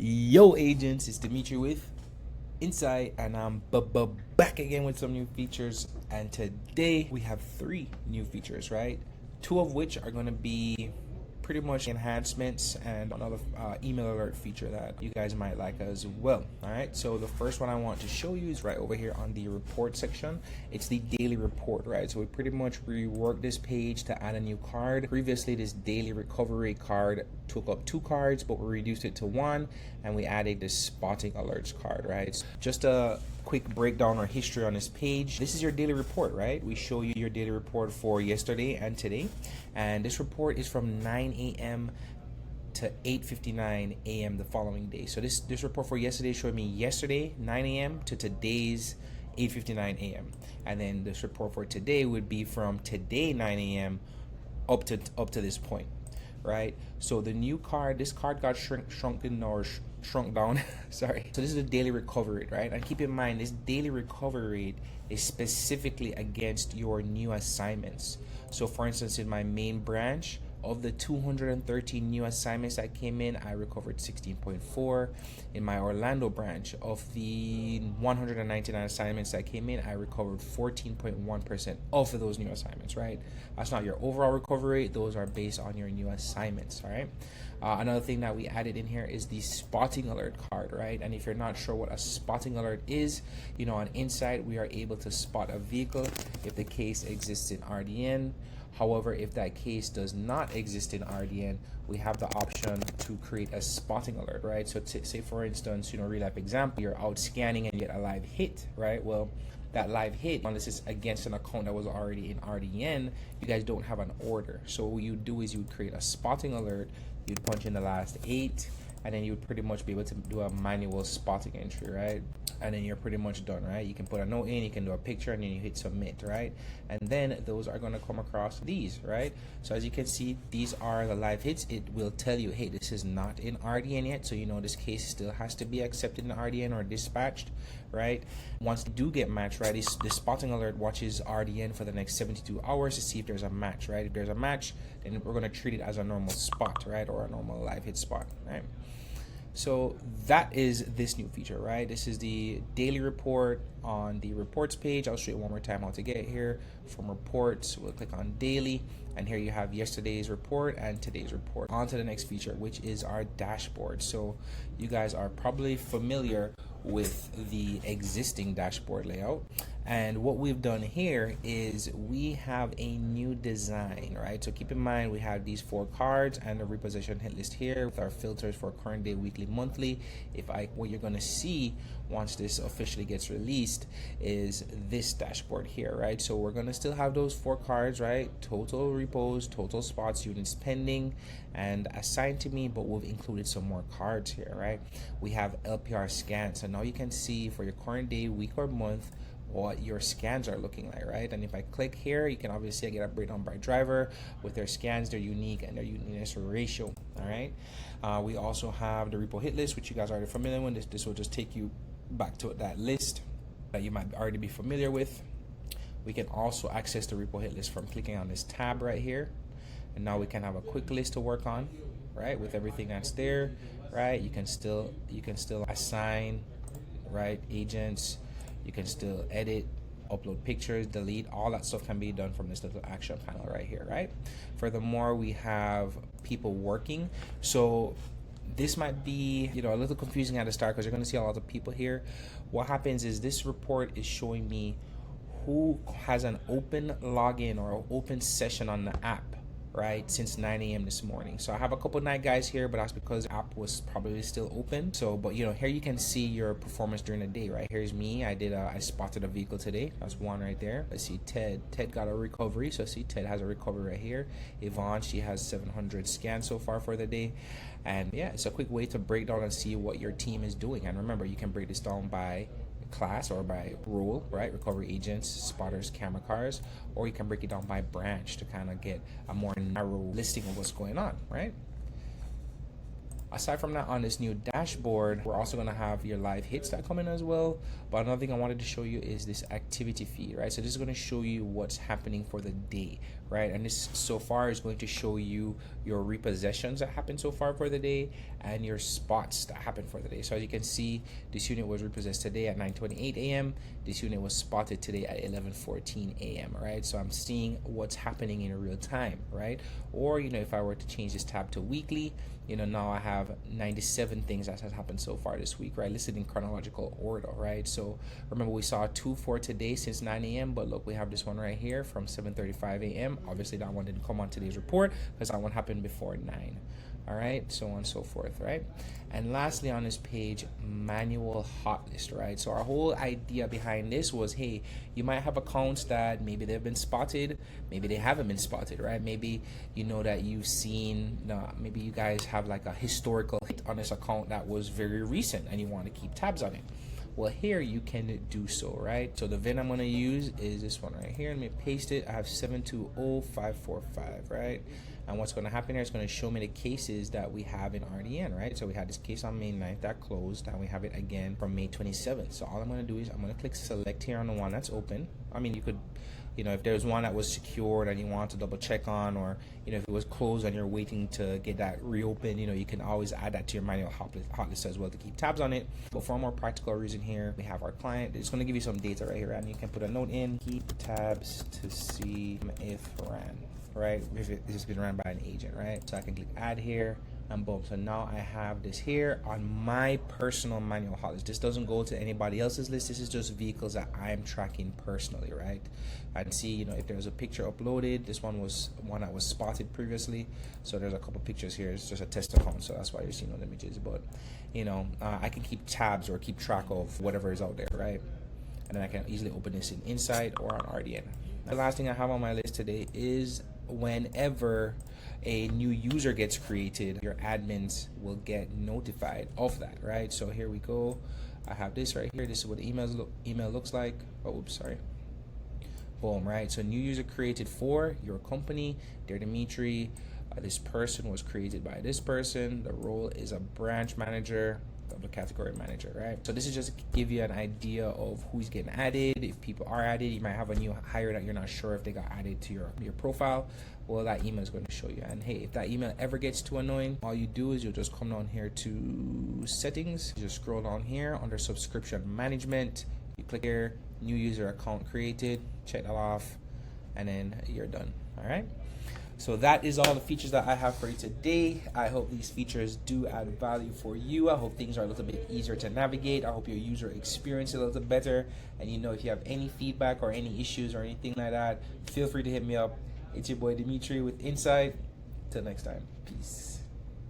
Yo agents, it's Dimitri with Insight, and I'm back again with some new features. And today we have 3 new features, right? 2 of which are going to be pretty much enhancements, and another email alert feature that you guys might like as well. All right, so the first one I want to show you is right over here on the report section. It's the daily report, right? So we pretty much reworked this page to add a new card. Previously, this daily recovery card took up 2 cards, but we reduced it to 1, and we added this spotting alerts card, right? So just a quick breakdown or history on this page. This is your daily report, right? We show you your daily report for yesterday and today, and this report is from 9 a.m. to 8:59 a.m. the following day. So this report for yesterday showed me yesterday 9 a.m. to today's 8:59 a.m. and then this report for today would be from today 9 a.m. up to this point, right? So the new card, this card got shrunk down. Sorry. So this is the daily recovery rate, right? And keep in mind, this daily recovery rate is specifically against your new assignments. So for instance, in my main branch, of the 213 new assignments that came in, I recovered 16.4. In my Orlando branch, of the 199 assignments that came in, I recovered 14.1% of those new assignments, right? That's not your overall recovery rate. Those are based on your new assignments, all right? Another thing that we added in here is the spotting alert card, right? And if you're not sure what a spotting alert is, you know, on Insight, we are able to spot a vehicle if the case exists in RDN. However, if that case does not exist in RDN, we have the option to create a spotting alert, right? So say for instance, real life example, you're out scanning and you get a live hit, right? Well, that live hit, unless it's against an account that was already in RDN, you guys don't have an order. So what you do is you would create a spotting alert, you'd punch in the last 8, and then you would pretty much be able to do a manual spotting entry, right? And then you're pretty much done, right? You can put a note in, you can do a picture, and then you hit submit, right? And then those are going to come across these, right? So as you can see, these are the live hits. It will tell you, hey, this is not in RDN yet, so this case still has to be accepted in RDN or dispatched, right? Once you do get matched, right, this spotting alert watches RDN for the next 72 hours to see if there's a match, right? If there's a match, then we're going to treat it as a normal spot, right? Or a normal live hit spot, right? So that is this new feature, right? This is the daily report on the reports page. I'll show you one more time how to get here. From reports, we'll click on daily, and here you have yesterday's report and today's report. On to the next feature, which is our dashboard. So you guys are probably familiar with the existing dashboard layout, and what we've done here is we have a new design, right? So keep in mind, we have these 4 cards and the reposition hit list here with our filters for current day, weekly, monthly. What you're going to see once this officially gets released is this dashboard here, right? So we're going to still have those 4 cards, right? Total repos, total spots, units pending, and assigned to me, but we've included some more cards here, right? We have LPR scans, so now you can see for your current day, week, or month what your scans are looking like, right? And if I click here, you can obviously get a breakdown by driver with their scans, their unique, and their uniqueness ratio, all right? We also have the repo hit list, which you guys are already familiar with. This will just take you back to that list that you might already be familiar with. We can also access the repo hit list from clicking on this tab right here, and now we can have a quick list to work on, right? With everything that's there, right? You can still assign, right, agents. You can still edit, upload pictures, delete. All that stuff can be done from this little action panel right here, right? Furthermore, we have people working. So this might be a little confusing at the start because you're going to see a lot of people here. What happens is this report is showing me who has an open login or an open session on the app, right, since 9 a.m. this morning. So I have a couple night guys here, but that's because the app was probably still open. So, but here you can see your performance during the day, right? Here's me. I spotted a vehicle today. That's 1 right there. Let's see Ted. Ted got a recovery. So see Ted has a recovery right here. Yvonne, she has 700 scans so far for the day. And yeah, it's a quick way to break down and see what your team is doing. And remember, you can break this down by class or by role, right? Recovery agents, spotters, camera cars, or you can break it down by branch to kind of get a more narrow listing of what's going on, right? Aside from that, on this new dashboard, we're also going to have your live hits that come in as well. But another thing I wanted to show you is this activity feed, right? So this is going to show you what's happening for the day, right? And this so far is going to show you your repossessions that happened so far for the day and your spots that happened for the day. So as you can see, this unit was repossessed today at 9:28 a.m. This unit was spotted today at 11:14 a.m. right? So I'm seeing what's happening in real time, right? Or, if I were to change this tab to weekly, now I have 97 things that has happened so far this week, right? Listed in chronological order, right? So remember, we saw 2 for today since 9 a.m. But look, we have this one right here from 7:35 a.m. Obviously, that one didn't come on today's report because that one happened before 9. All right, so on and so forth, right? And lastly, on this page, manual hot list, right? So our whole idea behind this was, hey, you might have accounts that maybe they've been spotted, maybe they haven't been spotted, right? Maybe that you've seen, maybe you guys have like a historical hit on this account that was very recent and you want to keep tabs on it. Well, here you can do so, right? So the VIN I'm going to use is this one right here. Let me paste it. I have 720545, right? And what's going to happen here is going to show me the cases that we have in RDN, right? So we had this case on May 9th that closed, and we have it again from May 27th. So all I'm going to do is I'm going to click select here on the one that's open. I mean, you could, if there's one that was secured and you want to double check on, or, if it was closed and you're waiting to get that reopened, you can always add that to your manual hot list as well to keep tabs on it. But for a more practical reason here, we have our client. It's going to give you some data right here, and you can put a note in, keep tabs to see if ran, right? If it has been run by an agent, right? So I can click add here, and boom. So now I have this here on my personal manual hot list. This doesn't go to anybody else's list. This is just vehicles that I'm tracking personally, right? I can see, if there's a picture uploaded. This one was one that was spotted previously. So there's a couple pictures here. It's just a test account, so that's why you're seeing no images. But, I can keep tabs or keep track of whatever is out there, right? And then I can easily open this in Insightt or on RDN. The last thing I have on my list today is whenever a new user gets created, your admins will get notified of that, right? So here we go. I have this right here. This is what the email looks like. Oh, oops, sorry. Boom, right? So new user created for your company. Dear Dimitri, this person was created by this person. The role is a branch manager, the category manager, right? So this is just to give you an idea of who's getting added. If people are added, you might have a new hire that you're not sure if they got added to your profile. Well, that email is going to show you. And hey, if that email ever gets too annoying, all you do is you'll just come down here to settings. You just scroll down here under subscription management. You click here, new user account created, check that off, and then you're done. All right. So that is all the features that I have for you today. I hope these features do add value for you. I hope things are a little bit easier to navigate. I hope your user experience is a little better. And if you have any feedback or any issues or anything like that, feel free to hit me up. It's your boy Dimitri with Insightt. Till next time. Peace.